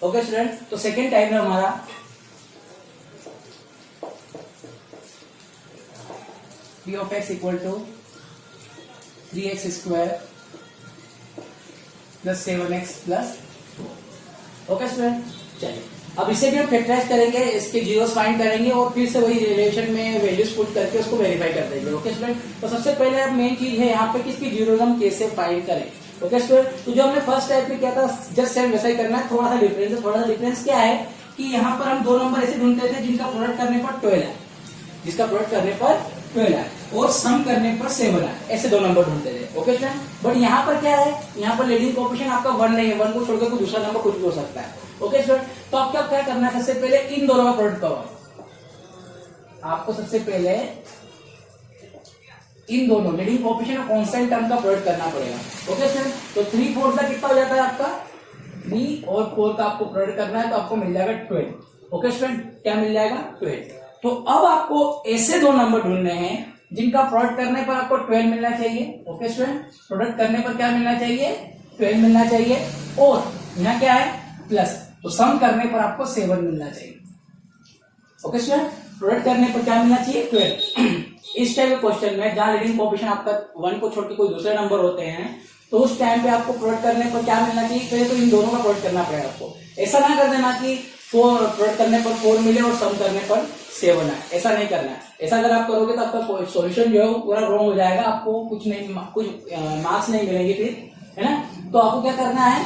Okay student, तो second time है हमारा P of x equal to 3x square plus 7x plus 4। Okay student, चलिए अब इसे भी हम फैक्टराइज करेंगे, इसके जीरोस फाइंड करेंगे और फिर से वही रिलेशन में वैल्यूज पुट करके उसको वेरीफाई कर देंगे। ओके स्टूडेंट, तो सबसे पहले अब मेन चीज है यहाँ पे कि इसकी जीरोस हम कैसे फाइंड करें। ओके स्टूडेंट, तो जो हमने फर्स्ट टाइप में किया था जस्ट सेम वैसा ही करना है, थोड़ा सा डिफरेंस है। थोड़ा सा डिफरेंस क्या है कि यहाँ पर हम दो नंबर ऐसे ढूंढते थे जिनका प्रोडक्ट करने पर 12 है, जिसका प्रोडक्ट करने पर 12 है और सम करने पर 7 है, ऐसे दो नंबर ढूंढते थे। ओके स्टूडेंट, बट यहाँ पर क्या है, यहाँ पर लीडिंग कोएफिशिएंट आपका 1 नहीं है, 1 को छोड़कर कोई दूसरा नंबर कुछ भी हो सकता है। ओके स्टूडेंट, तो आपको क्या करना है, सबसे पहले इन दोनों का प्रोडक्ट करो। आपको सबसे पहले इन दोनों लीडिंग कोएफिशिएंट और कांस्टेंट टर्म का प्रोडक्ट करना पड़ेगा। ओके स्टूडेंट, तो 3 4 का कितना हो जाता है आपका 3 और 4 का आपको प्रोडक्ट करना है, तो आपको मिल जाएगा 12। ओके स्टूडेंट, क्या मिल जाएगा 12। तो अब आपको ऐसे दो नंबर ढूंढने हैं जिनका प्रोडक्ट करने पर आपको 12 मिलना चाहिए। ओके स्टूडेंट, प्रोडक्ट करने पर क्या मिलना चाहिए 12 मिलना चाहिए और यहाँ क्या है प्लस, तो सम करने पर आपको 7 मिलना चाहिए। ओके स्टूडेंट, प्रोडक्ट करने पर क्या मिलना चाहिए 12। इस टाइप के क्वेश्चन में जहां लीडिंग कोएफिशिएंट आपका 1 को छोड़ के कोई दूसरे नंबर होते हैं, तो उस टाइम पे आपको प्रोडक्ट करने पर क्या मिलना चाहिए, पहले तो इन दोनों का प्रोडक्ट करना पड़ेगा आपको। ऐसा ना कर देना कि 4 प्रोडक्ट करने पर 4 मिले और सम करने पर 7 है, ऐसा नहीं करना है। ऐसा अगर आप करोगे तो आपका सॉल्यूशन जो है वो पूरा रॉन्ग हो जाएगा, आपको कुछ मार्क्स नहीं मिलेंगे फिर, है ना। तो आपको क्या करना है,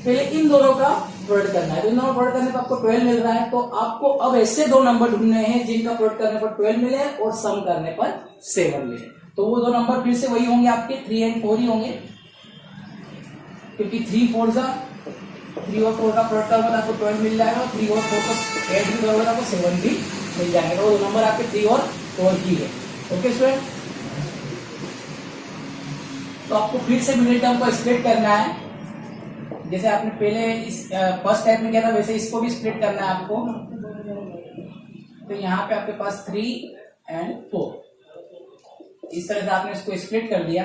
पहले इन दोनों का प्रोडक्ट करना है। तो इन दोनों प्रोडक्ट करने पर आपको 12 मिल रहा है, तो आपको अब ऐसे दो नंबर ढूंढने हैं जिनका प्रोडक्ट करने पर 12 मिले और सम करने पर 7 मिले। तो वो दो नंबर फिर से वही होंगे आपके 3 और 4 ही होंगे, क्योंकि 3 4 3 और 4 का प्रोडक्ट करोगे आपको 12 मिल जाएगा और 3 और 4 को ऐड भी करोगे आपको 7 भी मिल जाएंगे। तो वो दो नंबर आपके 3 और 4 की है। ओके स्टूडेंट, तो आपको फिर से मिडिल टर्म को स्प्लिट करना है, जैसे आपने पहले इस फर्स्ट टाइप में किया था वैसे इसको भी स्प्लिट करना है आपको। तो यहाँ पे आपके पास 3 और 4, इस तरह से आपने इसको स्प्लिट कर दिया।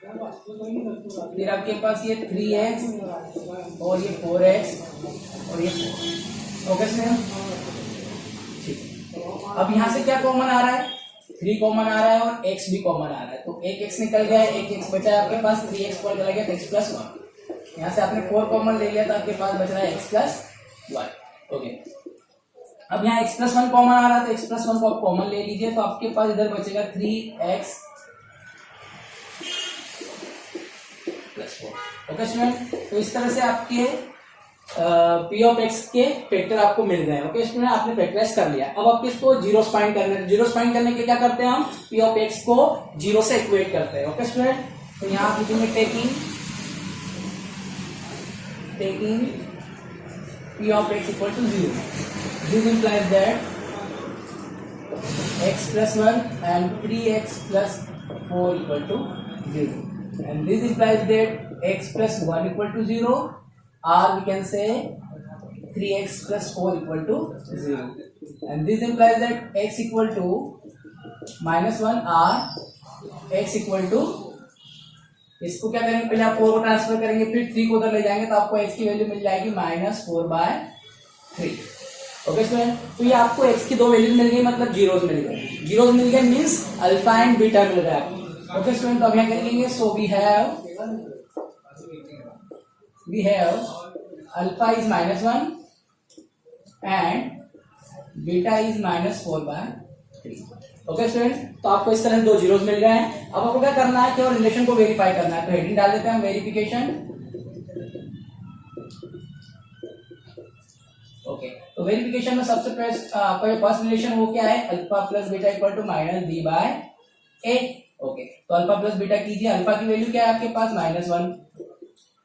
फिर आपके पास ये 3x और ये 4x और ये 4। ओके सर, ठीक। अब यहाँ से क्या कॉमन आ रहा है, 3 कॉमन आ रहा है और x भी कॉमन आ रहा है, तो एक x निकल गया, एक x बचा है आपके पास, 3x पर चला गया तो x प्लस 1। यहाँ से आपने 4 कॉमन ले लिया तो आपके पास बच रहा है x प्लस 1। ओके, अब यहाँ x प्लस 1 कॉमन आ रहा है तो x प्लस 1 को आप कॉमन ले लीजिए, तो आपके पास इधर बचेगा 3x प्लस 4। ओके स्टूडेंट, तो इस तरह से आपके p ऑफ x के फैक्टर आपको मिल गए। ओके स्टूडेंट, आपने फैक्टराइज कर लिया। अब आपको इसको जीरोस फाइंड करने हैं, जीरोस फाइंड करने के क्या करते हैं हम, p ऑफ x को 0 से इक्वेट करते हैं। ओके स्टूडेंट, तो यहाँ आप लिखेंगे taking p of x equal to 0. This implies that x plus 1 and 3x plus 4 equal to 0. And this implies that x plus 1 equal to 0, or we can say 3x plus 4 equal to 0. And this implies that x equal to minus 1 or x equal to, इसको क्या करेंगे, पहले आप 4 को transfer करेंगे फिर 3 को उधर ले जाएंगे, तो आपको x की वैल्यू मिल जाएगी -4/3। ओके स्टूडेंट, तो ये आपको x की दो वैल्यूज मिल गई, मतलब जीरोस मिल गए। जीरोस मिल गए मींस अल्फा एंड बीटा मिल गया। ओके स्टूडेंट, तो अब यहाँ करेंगे, so we have alpha is -1 and beta is -4/3। Okay student, तो आपको इस तरह दो जीरोस मिल गए हैं। अब आपको क्या करना है कि और रिलेशन को वेरीफाई करना है, तो हेडिंग डाल देते हैं हम वेरिफिकेशन। ओके, तो वेरिफिकेशन में सबसे पहले आपका फर्स्ट रिलेशन वो क्या है, alpha plus beta equal to -b/a। Okay, तो अल्फा प्लस बीटा कीजिए, अल्फा की वैल्यू क्या है आपके पास -1,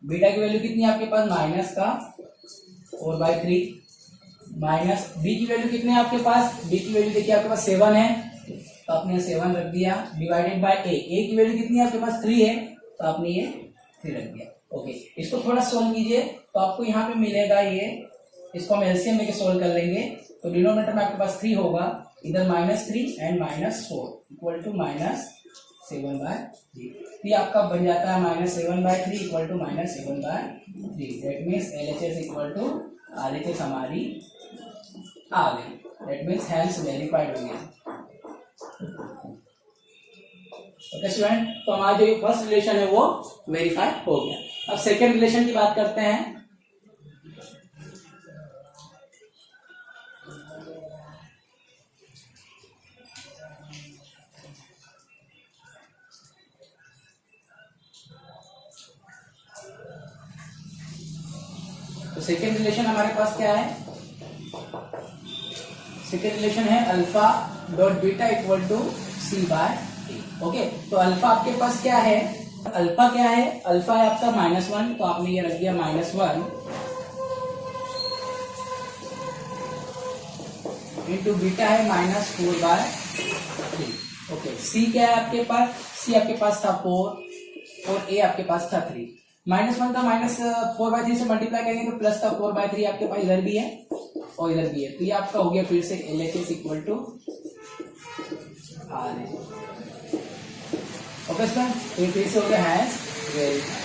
बीटा की वैल्यू कितनी है आपके पास -4/3, माइनस बी की वैल्यू कितनी है आपके पास, बी की वैल्यू देखिए आपके पास 7 है, तो आपने 7 रख दिया, डिवाइडेड बाय ए की वैल्यू कितनी है आपके पास 3 है, तो आपने ये 3 रख दिया। ओके, इसको थोड़ा सोल्व कीजिए, तो आपको यहाँ पे मिलेगा ये, इसको हम एलसीएम लेके सोल्व कर लेंगे, तो डिनोमिनेटर में आपके पास 3 होगा, इधर -3 एंड -4 इक्वल टू 7/3। ये आपका बन जाता है -7/3 equal to -7/3। That means LHS equal to RHS हमारी आ गई। दैट मीन्स हेल्स वेरीफाइड हो गया। ओके स्टूडेंट, तो हमारा जो फर्स्ट रिलेशन है वो वेरीफाई हो गया। अब सेकेंड रिलेशन की बात करते हैं। तो सेकेंड रिलेशन हमारे पास क्या है? सेकेंड रिलेशन है alpha dot beta equal to C/A। Okay, तो अल्फा आपके पास क्या है? अल्फा क्या है? अल्फा है आपका -1, तो आपने ये रख दिया -1 इंटू बीटा है -4/3। ओके, सी क्या है आपके पास? सी आपके पास था 4 और ए आपके पास था 3। -1 का -4/3 से मल्टीप्लाई करेंगे तो प्लस का 4/3 आपके पास इधर भी है और इधर भी है। तो ये आपका हो गया फिर से LHS equal to RHS। Okay sir, तो फिर से हो गया हैज वेरीफाइड।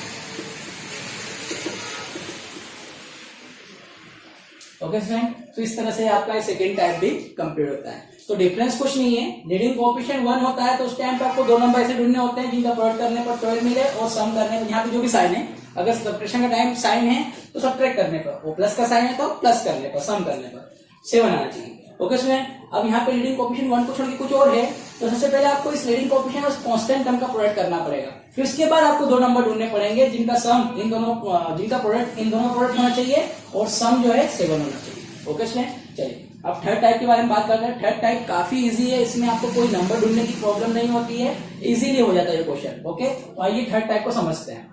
ओके स्टूडेंट, तो इस तरह से आपका सेकेंड टाइप भी कंप्लीट होता है। तो डिफरेंस कुछ नहीं है, लीडिंग कोएफिशिएंट 1 होता है तो उस टाइम पे आपको दो नंबर ऐसे ढूंढने होते हैं जिनका प्रोडक्ट करने पर 12 मिले और सम करने पर यहाँ पे जो भी साइन है, अगर सब्ट्रैक्शन का टाइम साइन है तो सब्ट्रैक्ट करने पर, वो प्लस का साइन है तो प्लस करने पर, सम करने पर 7 आना चाहिए। ओके स्टूडेंट, अब यहाँ पे लीडिंग कोएफिशिएंट 1 को छोड़ के कुछ और है, तो सबसे पहले आपको इस लीडिंग कोएफिशिएंट और कांस्टेंट टर्म का प्रोडक्ट करना पड़ेगा। फिर उसके बाद आपको दो नंबर ढूंढने पड़ेंगे जिनका सम इन दोनों, जिनका प्रोडक्ट इन दोनों प्रोडक्ट होना चाहिए और सम जो है 7 होना चाहिए। ओके स्टूडेंट, चलिए अब थर्ड टाइप के बारे में बात करते हैं। थर्ड टाइप काफी इजी है, इसमें आपको कोई नंबर ढूंढने की प्रॉब्लम नहीं होती है, इजीली हो जाता है ये क्वेश्चन। ओके, तो आइए थर्ड टाइप को समझते हैं।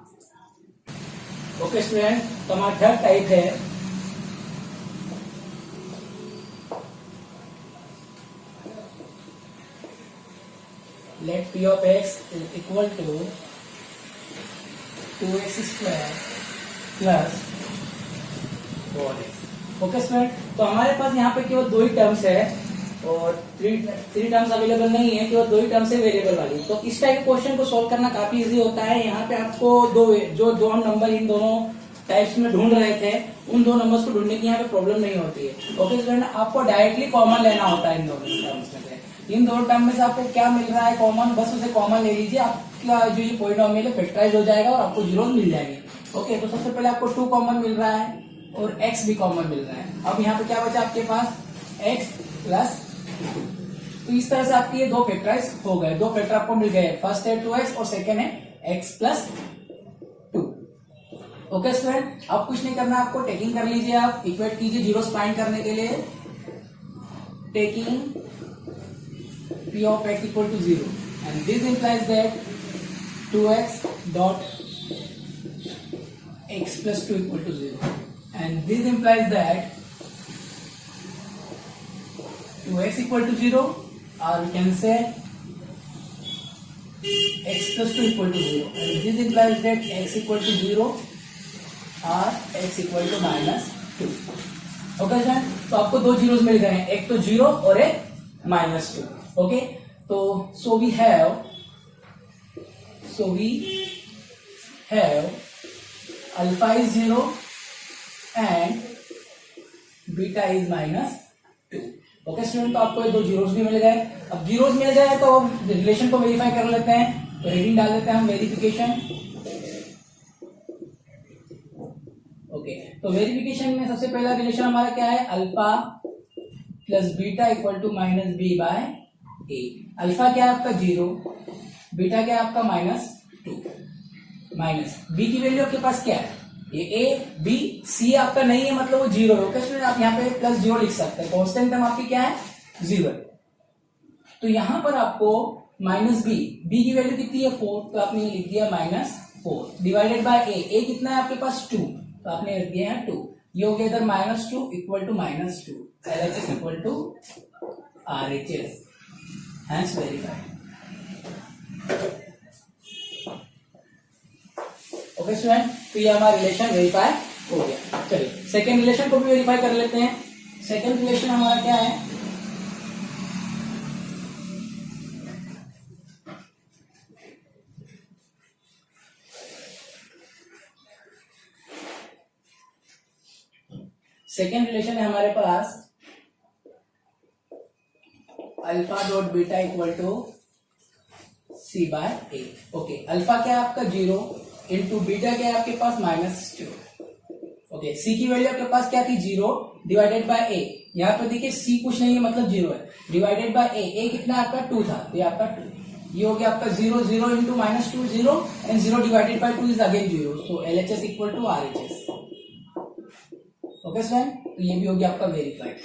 ओके स्टूडेंट, तो हमारा थर्ड टाइप है let P of x equal to 2x² plus 4x। Okay student, तो हमारे पास यहाँ पे केवल दो ही टर्म्स है और थ्री टर्म्स अवेलेबल नहीं है, केवल दो ही टर्म्स है वेरिएबल वाली। तो इस टाइप के क्वेश्चन को सॉल्व करना काफी इजी होता है। यहाँ पे आपको दो नंबर इन दोनों टाइप्स में ढूंढ रहे थे, उन दो नंबर्स को ढूंढने की यहाँ पे प्रॉब्लम नहीं होती है। ओके स्टूडेंट, आपको डायरेक्टली कॉमन लेना होता है इन दोनों टर्म्स में से। इन दोनों टर्म में से आपको क्या मिल रहा है कॉमन, बस उसे कॉमन ले लीजिए, आपका जो ये पॉलिनोमियल है फैक्टराइज हो जाएगा और आपको जीरो मिल जाएंगे। ओके, तो सबसे पहले आपको 2 कॉमन मिल रहा है और x भी कॉमन मिल रहा है। अब यहाँ पे क्या बचा आपके पास? x plus 2। तो इस तरह से आपके ये दो फैक्टराइज हो गए, दो फैक्टर आपको मिल गए। फर्स्ट है 2x और सेकेंड है x प्लस 2। ओके स्टूडेंट, अब कुछ नहीं करना, आपको टेकिंग कर लीजिए, आप इक्वेट कीजिए जीरोस फाइंड करने के लिए। Taking P of x equal to 0 and this implies that 2x dot x plus 2 equal to 0 and this implies that 2x equal to 0 or we can say x plus 2 equal to 0 and this implies that x equal to 0 or x equal to -2। Okay sir, तो आपको दो zeros मिल गए हैं, एक तो 0 और एक -2। ओके, तो so we have alpha is 0 and beta is -2। Okay student, तो आपको ये दो जीरोस भी मिल गए। अब जीरोस मिल जाए तो रिलेशन को वेरीफाई कर लेते हैं, तो हेडिंग डाल देते हैं हम वेरिफिकेशन। ओके, तो वेरिफिकेशन में सबसे पहला रिलेशन हमारा क्या है? Alpha plus beta equal to -b/a। Alpha क्या है आपका 0, बीटा क्या है आपका -2, माइनस बी की वैल्यू आपके पास क्या है? ये a b c आपका नहीं है, मतलब वो 0 है। ओके स्टूडेंट, आप यहाँ पे +0 लिख सकते हैं। कांस्टेंट टर्म आपकी क्या है? 0। तो यहाँ पर आपको -b की वैल्यू कितनी है? 4, तो आपने लिख दिया -4 डिवाइडेड बाय a कितना है आपके पास? 2, तो आपने लिख दिया है 2। ये हो गया इधर -2 equal to -2, LHS equal to RHS, hence verified. Okay student, तो ये हमारा रिलेशन वेरीफाई हो गया। चलिए सेकेंड रिलेशन को भी वेरीफाई कर लेते हैं। सेकेंड रिलेशन हमारा क्या है? सेकेंड रिलेशन है हमारे पास alpha dot beta equal to C by A. Okay, alpha क्या है आपका 0 इंटू बीटा क्या है आपके पास -2। ओके, सी की वैल्यू आपके पास क्या थी 0 डिवाइडेड बाय ए। यहाँ पे देखिए सी कुछ नहीं है मतलब 0 है, डिवाइडेड बाय ए कितना आपका 2 था, तो ये आपका 2, ये हो गया आपका 0 0 into -2 0 and 0 divided by 2 is again 0, so LHS equal to RHS. Okay student, तो ये भी हो गया आपका वेरीफाइड।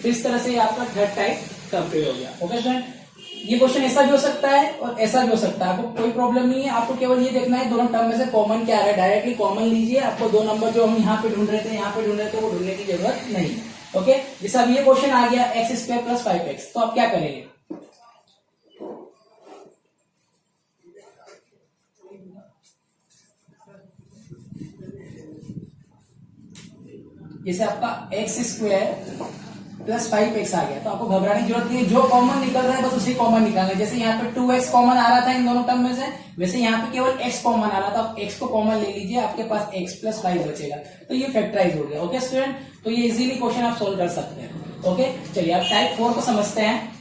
तो इस तरह से आपका थर्ड टाइप कंप्लीट हो गया। ओके स्टूडेंट, ये क्वेश्चन ऐसा भी हो सकता है और ऐसा भी हो सकता है, आपको कोई प्रॉब्लम नहीं है, आपको केवल ये देखना है दोनों टर्म में से कॉमन क्या आ रहा है, डायरेक्टली कॉमन लीजिए, आपको दो नंबर जो हम यहाँ पे ढूंढ रहे थे यहाँ पे ढूंढ रहे थे वो ढूंढने की जरूरत नहीं। ओके, जैसे अब ये क्वेश्चन आ गया x² + 5x, तो आप क्या करेंगे, जैसे आपका x² + 5x आ गया, तो आपको घबराने की जरूरत नहीं है, जो कॉमन निकल रहा है बस उसी कॉमन निकालना है। जैसे यहाँ पे 2x कॉमन आ रहा था इन दोनों टर्म में से, वैसे यहाँ पे केवल x कॉमन आ रहा था, आप x को कॉमन ले लीजिए, आपके पास x + 5 बचेगा, तो ये फैक्टराइज हो गया। ओके स्टूडेंट, तो ये इजीली क्वेश्चन आप सोल्व कर सकते हैं। ओके, चलिए आप टाइप 4 को समझते हैं।